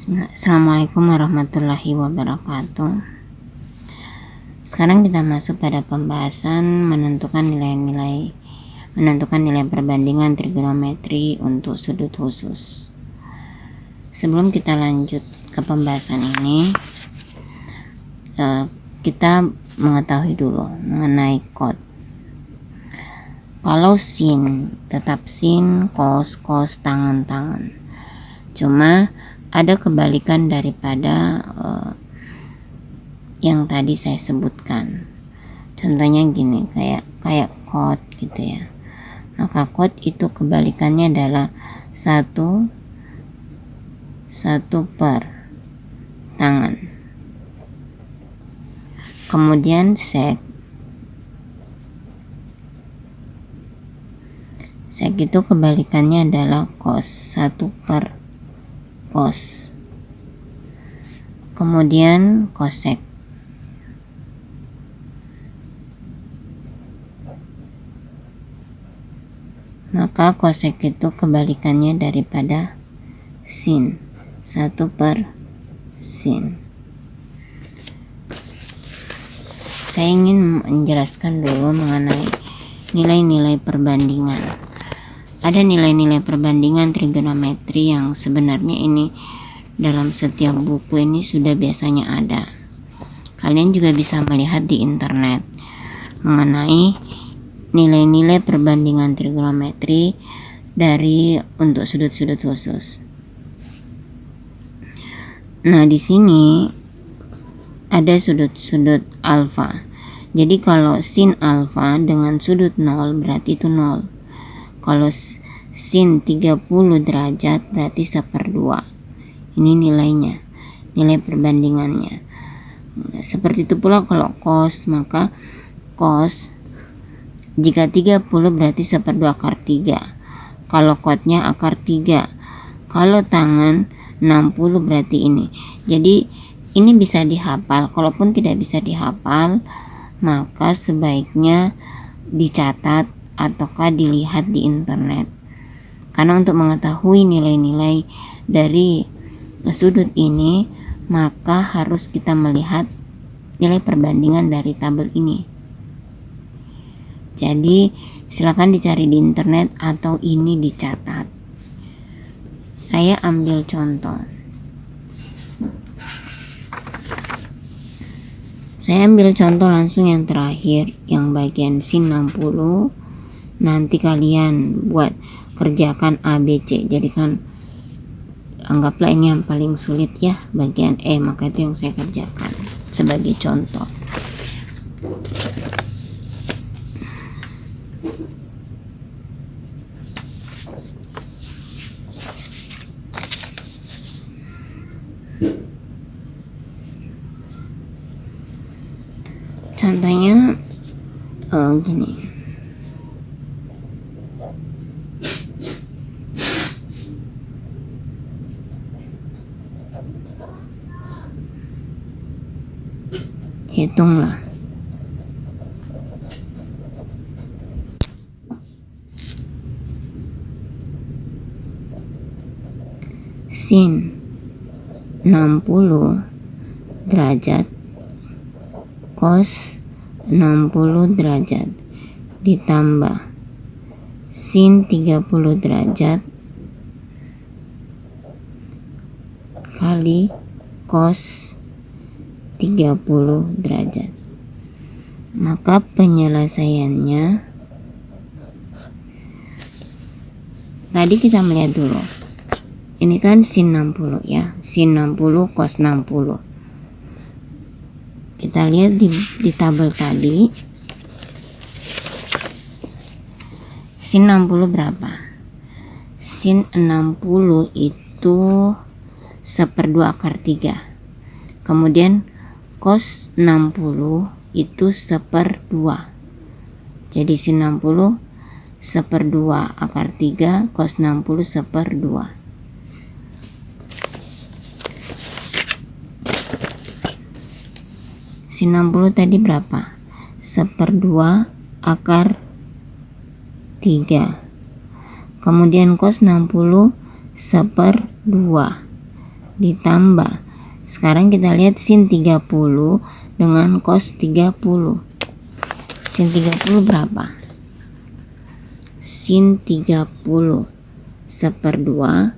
Assalamualaikum warahmatullahi wabarakatuh. Sekarang kita masuk pada pembahasan menentukan nilai perbandingan trigonometri untuk sudut khusus. Sebelum kita lanjut ke pembahasan ini, kita mengetahui dulu mengenai cos. Kalau sin tetap sin, cos tangan. Cuma ada kebalikan daripada yang tadi saya sebutkan. Contohnya gini, kayak cot gitu ya. Maka cot itu kebalikannya adalah satu per tangan. Kemudian sek itu kebalikannya adalah cos, 1 per cos. Kemudian kosek. Maka kosek itu kebalikannya daripada sin, 1 per sin. Saya ingin menjelaskan dulu mengenai nilai-nilai perbandingan. Ada nilai-nilai perbandingan trigonometri yang sebenarnya ini dalam setiap buku ini sudah biasanya ada. Kalian juga bisa melihat di internet mengenai nilai-nilai perbandingan trigonometri untuk sudut-sudut khusus. Nah, di sini ada sudut-sudut alfa. Jadi kalau sin alfa dengan sudut 0 berarti itu 0. Kalau sin 30 derajat berarti 1/2. Ini nilainya, nilai perbandingannya. Seperti itu pula kalau cos, maka cos jika 30 berarti 1/2 akar 3. Kalau cotnya akar 3. Kalau tangan 60 berarti ini. Jadi ini bisa dihafal. Kalaupun tidak bisa dihafal, maka sebaiknya dicatat ataukah dilihat di internet. Karena untuk mengetahui nilai-nilai dari sudut ini, maka harus kita melihat nilai perbandingan dari tabel ini. Jadi silakan dicari di internet atau ini dicatat. Saya ambil contoh. Saya ambil contoh langsung yang terakhir, yang bagian sin 60. Nanti kalian buat kerjakan ABC. Jadikan anggaplah ini yang paling sulit ya, bagian E, maka itu yang saya kerjakan sebagai contoh. Contohnya gini. Hitunglah. Sin 60 derajat cos 60 derajat ditambah sin 30 derajat kali cos 30 derajat. Maka penyelesaiannya tadi kita melihat dulu. Ini kan sin 60 ya, sin 60 cos 60. Kita lihat di tabel tadi. Sin 60 berapa? Sin 60 itu 1/2 akar 3. Kemudian cos 60 itu 1/2. Jadi sin 60 1/2 akar 3, cos 60 1/2. Sin 60 tadi berapa? 1/2 akar 3. Kemudian cos 60 1/2. ditambah. Sekarang kita lihat sin 30 dengan cos 30. Sin 30 berapa? Sin 30 1/2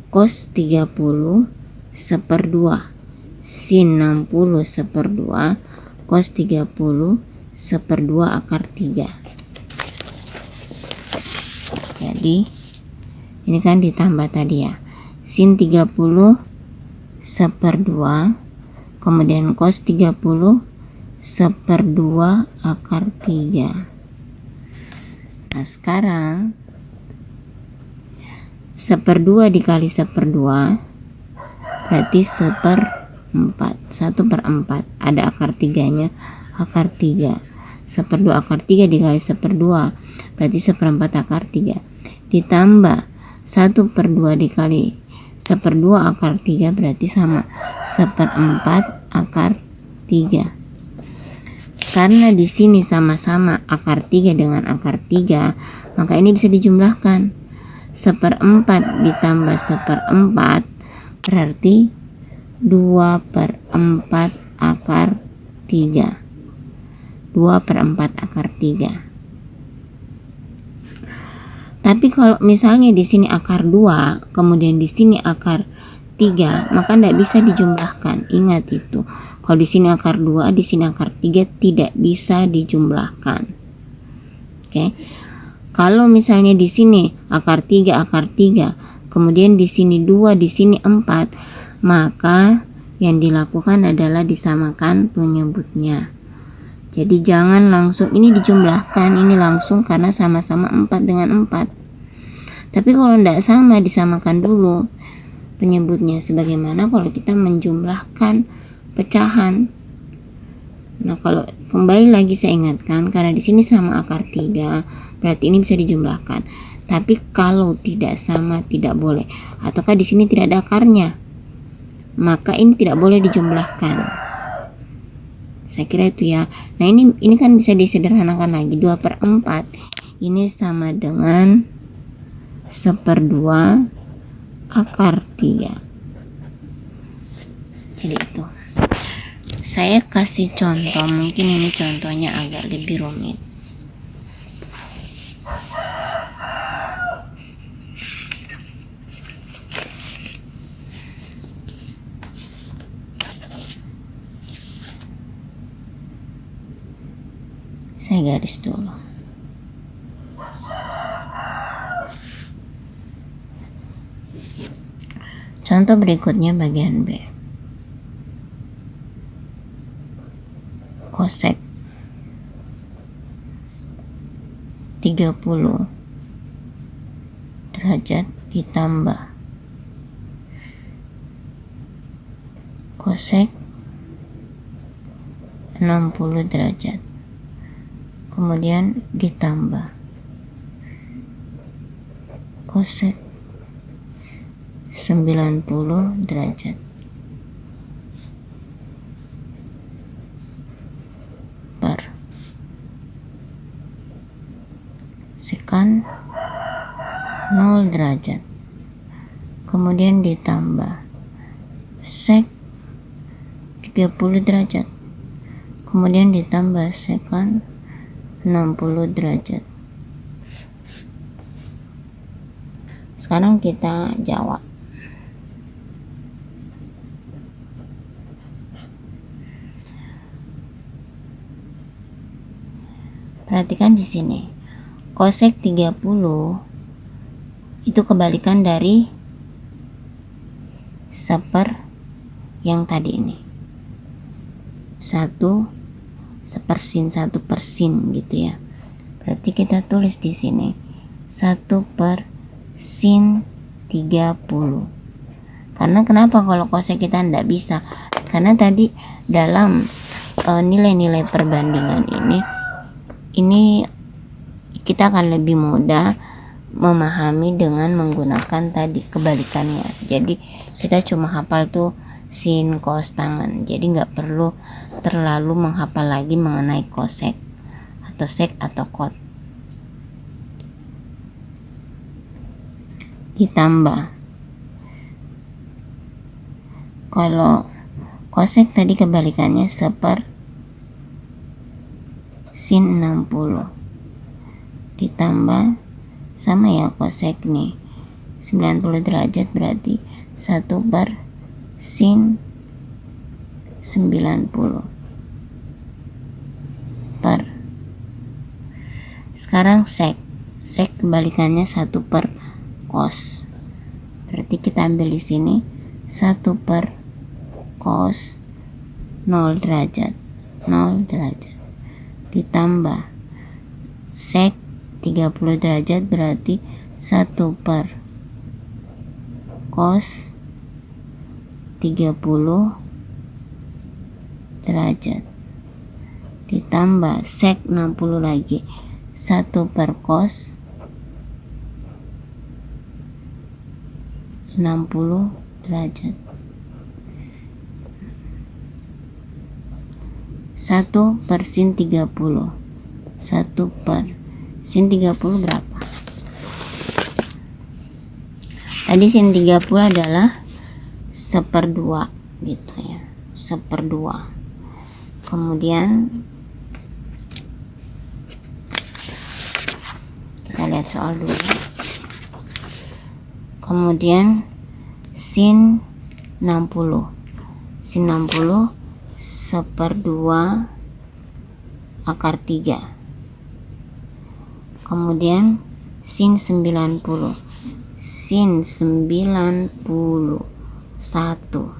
cos 30 1/2. Sin 60 1/2 cos 30 1/2 akar 3. Jadi ini kan ditambah tadi ya, sin 30 1/2 kemudian cos 30 1/2 akar 3. Nah sekarang 1/2 dikali 1/2 berarti 1/4. 1/4 ada akar 3 nya, akar 3. 1/2 akar 3 dikali 1/2 berarti 1/4 akar 3, ditambah 1/2 dikali 1/2 akar 3 berarti sama 1/4 akar 3. Karena di sini sama-sama akar 3 dengan akar 3, maka ini bisa dijumlahkan. 1/4 ditambah 1/4 berarti 2/4 akar 3. 2/4 akar 3. Tapi kalau misalnya di sini akar 2, kemudian di sini akar 3, maka tidak bisa dijumlahkan. Ingat itu. Kalau di sini akar 2, di sini akar 3 tidak bisa dijumlahkan. Oke. Kalau misalnya di sini akar 3, kemudian di sini 2, di sini 4, maka yang dilakukan adalah disamakan penyebutnya. Jadi jangan langsung ini dijumlahkan, ini langsung karena sama-sama 4 dengan 4. Tapi kalau tidak sama, disamakan dulu penyebutnya, sebagaimana kalau kita menjumlahkan pecahan. Nah, kalau kembali lagi saya ingatkan, karena di sini sama akar 3, berarti ini bisa dijumlahkan. Tapi kalau tidak sama tidak boleh. Ataukah di sini tidak ada akarnya, maka ini tidak boleh dijumlahkan. Saya kira itu ya. Nah, ini kan bisa disederhanakan lagi. 2/4 ini sama dengan 1/2 akar 3. Jadi itu. Saya kasih contoh, mungkin ini contohnya agak lebih rumit. Saya garis dulu. Contoh berikutnya bagian B. Kosek 30 derajat ditambah kosek 60 derajat, kemudian ditambah kosek 90 derajat per sekan 0 derajat, kemudian ditambah sek 30 derajat, kemudian ditambah sekan 60 derajat. Sekarang kita jawab. Perhatikan di sini. Kosek 30 itu kebalikan dari seper yang tadi ini. 1 sepersin, 1 persin gitu ya. Berarti kita tulis di sini 1 per sin 30. Karena kenapa kalau kosek kita tidak bisa? Karena tadi dalam nilai-nilai perbandingan ini kita akan lebih mudah memahami dengan menggunakan tadi kebalikannya. Jadi kita cuma hafal tuh sin, cos, tangan. Jadi nggak perlu terlalu menghafal lagi mengenai kosek atau sek atau kot. Ditambah Kalau kosek tadi kebalikannya seper sin 60 ditambah sama ya, kosek nih 90 derajat berarti 1 per sin 90 per. Sekarang sek kebalikannya 1 per cos, berarti kita ambil di sini 1 per cos 0 derajat ditambah sek 30 derajat berarti 1 per cos 30 derajat ditambah sek 60 lagi 1 per cos 60 derajat 1 per sin 30. 1 per sin 30 berapa? Tadi sin 30 adalah 1/2 gitu ya, 1/2. Kemudian kita lihat soal dulu. Kemudian sin 60 1/2 akar 3. Kemudian sin 90 1.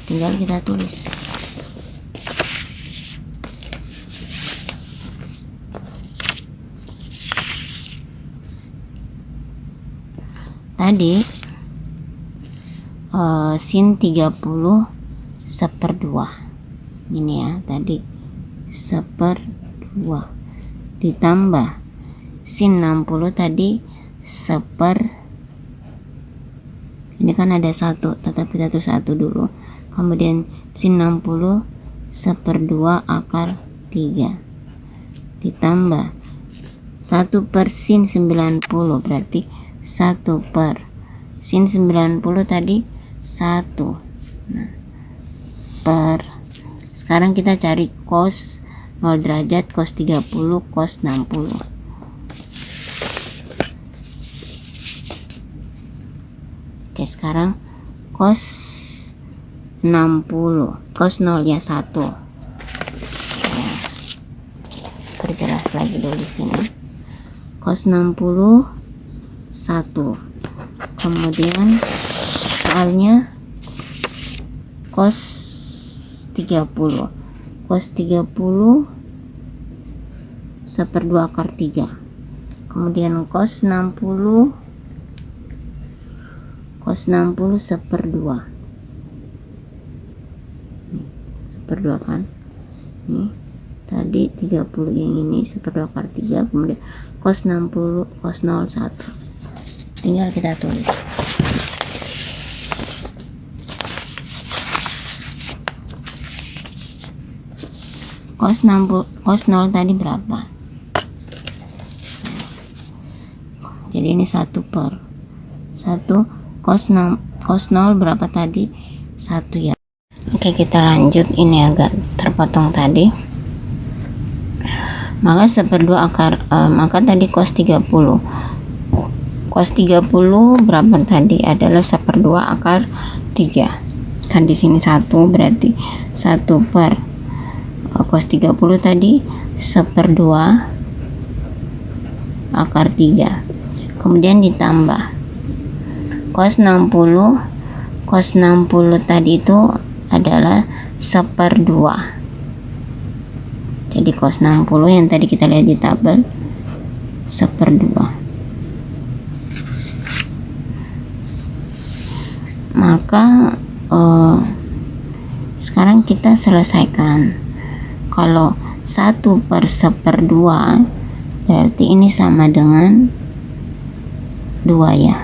Tinggal kita tulis. Tadi sin 30 1/2 ini ya, tadi 1/2 ditambah sin 60 tadi ini kan ada 1, tetapi kita tulis 1 dulu. Kemudian sin 60 1/2 akar 3 ditambah 1 per sin 90 berarti 1 per sin 90 tadi 1. Nah, per sekarang kita cari cos 0 derajat, cos 30, cos 60. Oke, sekarang cos 60, cos 0 ya 1 ya, perjelas lagi dulu di sini. Cos 60 1. Kemudian soalnya cos 30 1/2 akar 3. Kemudian cos 60 1/2 kan nih, tadi 30 yang ini 1/2 akar 3. Kemudian cos 60 cos 0 1, tinggal kita tulis. Cos 0 tadi berapa? Jadi ini 1 per 1 cos 0 berapa tadi? 1 ya. Oke, kita lanjut. Ini agak terpotong tadi. Maka 1/2 akar maka tadi cos 30 berapa tadi? Adalah 1/2 akar 3. Kan di sini 1 berarti 1 per cos 30 tadi 1/2 akar 3. Kemudian ditambah cos 60 tadi itu adalah 1/2. Jadi cos 60 yang tadi kita lihat di tabel 1/2. Maka sekarang kita selesaikan. Kalau 1 per 1/2 berarti ini sama dengan 2 ya.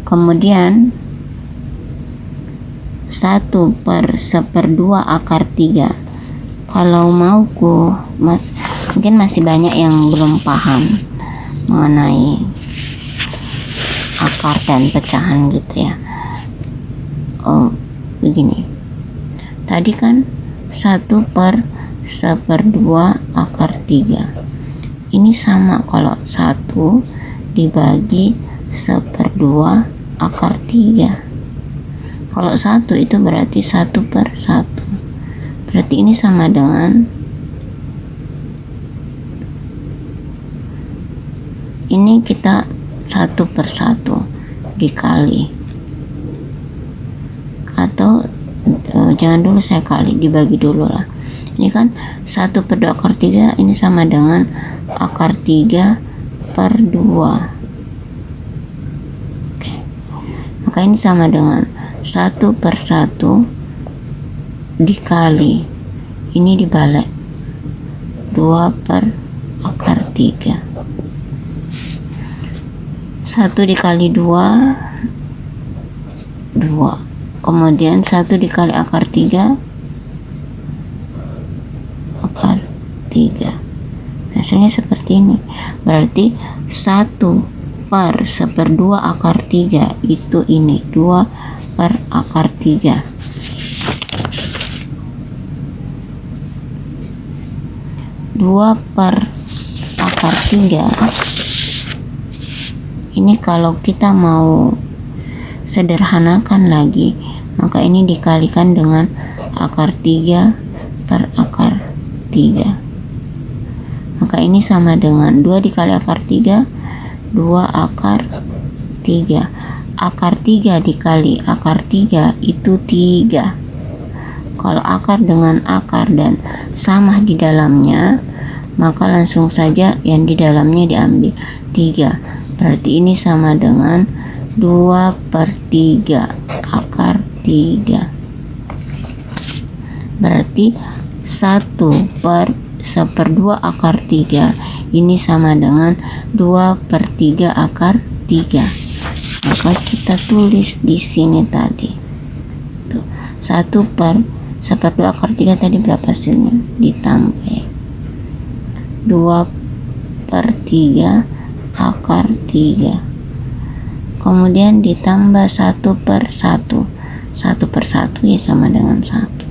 Kemudian 1 per 1/2 akar 3. Kalau mauku mungkin masih banyak yang belum paham mengenai akar dan pecahan gitu ya. begini, tadi kan 1/1/2 akar 3, ini sama kalau 1 dibagi 1/2 akar 3. Kalau 1 itu berarti 1/1, berarti ini sama dengan ini, kita 1/1 dikali, atau jangan dulu saya kali, dibagi dulu lah. Ini kan 1/2 akar 3, ini sama dengan akar 3/2. Oke. Maka ini sama dengan 1/1 dikali, ini dibalik 2 akar 3. 1 dikali 2, 2. Kemudian 1 dikali akar 3, akar 3. Hasilnya seperti ini. Berarti 1/1/2 akar 3 itu ini 2 per akar 3. 2 per akar 3 ini kalau kita mau sederhanakan lagi, maka ini dikalikan dengan akar 3 per akar 3. Maka ini sama dengan 2 dikali akar 3, 2 akar 3. Akar 3 dikali akar 3 itu 3. Kalau akar dengan akar dan sama di dalamnya, maka langsung saja yang di dalamnya diambil 3. Berarti ini sama dengan 2/3 akar 3. Berarti 1/1/2 akar 3 ini sama dengan 2/3 akar 3. Maka kita tulis di sini tadi. 1/1/2 akar 3 tadi berapa hasilnya? Ditambah 2/3 akar 3. Kemudian ditambah 1/1. 1/1 ya sama dengan 1.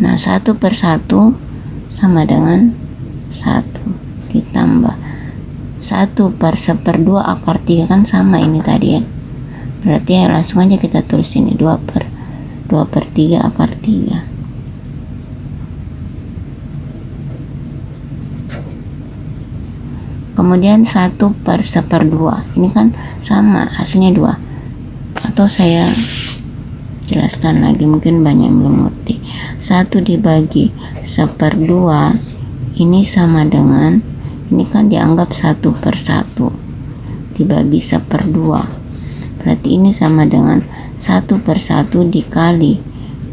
Nah, 1/1 sama dengan 1 ditambah 1/1/2 akar 3 kan sama ini tadi ya. Berarti ya langsung aja kita tulis ini 2/3 akar 3. Kemudian 1/1/2 ini kan sama, hasilnya 2. Atau saya jelaskan lagi, mungkin banyak yang belum ngerti. 1 dibagi 1/2 ini sama dengan, ini kan dianggap 1/1 dibagi 1/2, berarti ini sama dengan 1/1 dikali,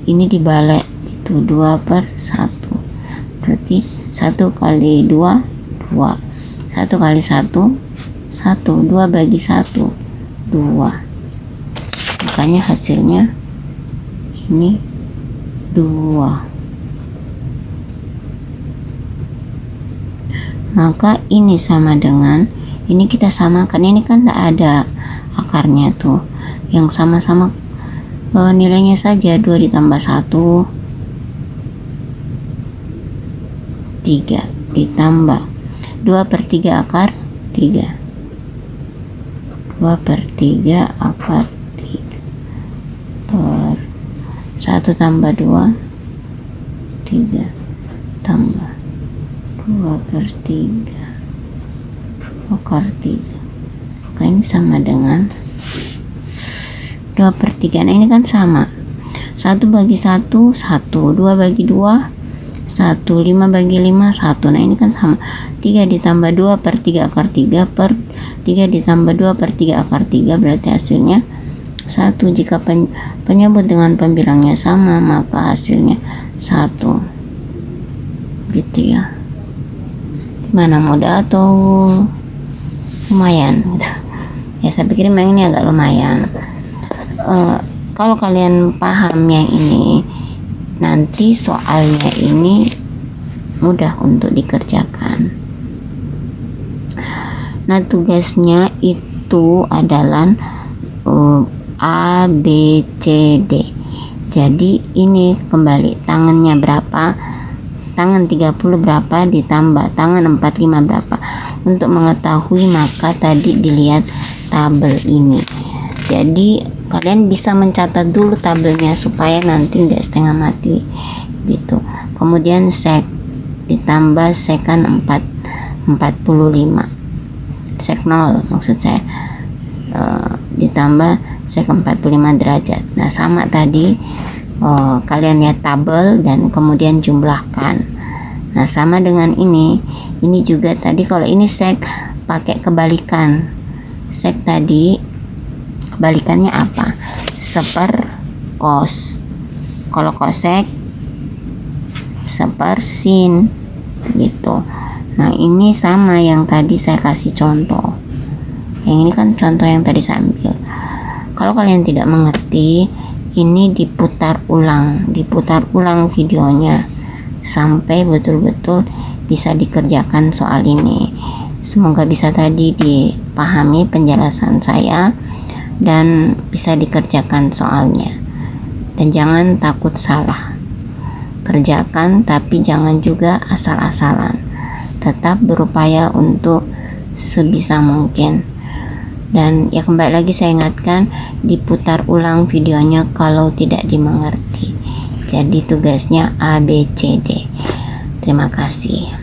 ini dibalik itu 2/1, berarti 1 kali 2 2, 1 kali 1 1, 2 bagi 1 2. Makanya hasilnya ini 2. Maka ini sama dengan, ini kita samakan, ini kan tidak ada akarnya tuh, yang sama-sama nilainya saja 2 ditambah 1 3 ditambah 2/3 akar 3, 2/3 akar 3 per 1 tambah 2 3 tambah 2/3 akar 3. Maka ini sama dengan 2/3. Nah, ini kan sama, 1 bagi 1 1, 2 bagi 2 1, 5 bagi 5 1. Nah, ini kan sama, 3 ditambah 2/3 akar 3 per 3 ditambah 2/3 akar 3, berarti hasilnya 1. Jika penyebut dengan pembilangnya sama, maka hasilnya 1. Gitu ya. Mana mudah atau lumayan gitu. Ya, saya pikir memang ini agak lumayan. Kalau kalian paham yang ini, nanti soalnya ini mudah untuk dikerjakan. Nah, tugasnya itu adalah A, B, C, D. Jadi ini kembali tangannya berapa, tangan 30 berapa ditambah tangan 45 berapa. Untuk mengetahui maka tadi dilihat tabel ini. Jadi kalian bisa mencatat dulu tabelnya supaya nanti tidak setengah mati gitu. Kemudian sek ditambah sekan 45, sek 0 maksud saya, ditambah sek 45 derajat. Nah, sama tadi kalian lihat tabel dan kemudian jumlahkan. Nah, sama dengan ini juga tadi kalau ini sek pakai kebalikan. Sek tadi kebalikannya apa? Seper kos. Kalau kosek seper sin gitu. Nah, ini sama yang tadi saya kasih contoh. Yang ini kan contoh yang tadi saya ambil. Kalau kalian tidak mengerti, ini diputar ulang videonya sampai betul-betul bisa dikerjakan soal ini. Semoga bisa tadi dipahami penjelasan saya dan bisa dikerjakan soalnya. Dan jangan takut salah. Kerjakan tapi jangan juga asal-asalan. Tetap berupaya untuk sebisa mungkin. Dan ya kembali lagi saya ingatkan, diputar ulang videonya kalau tidak dimengerti. Jadi tugasnya A, B, C, D. Terima kasih.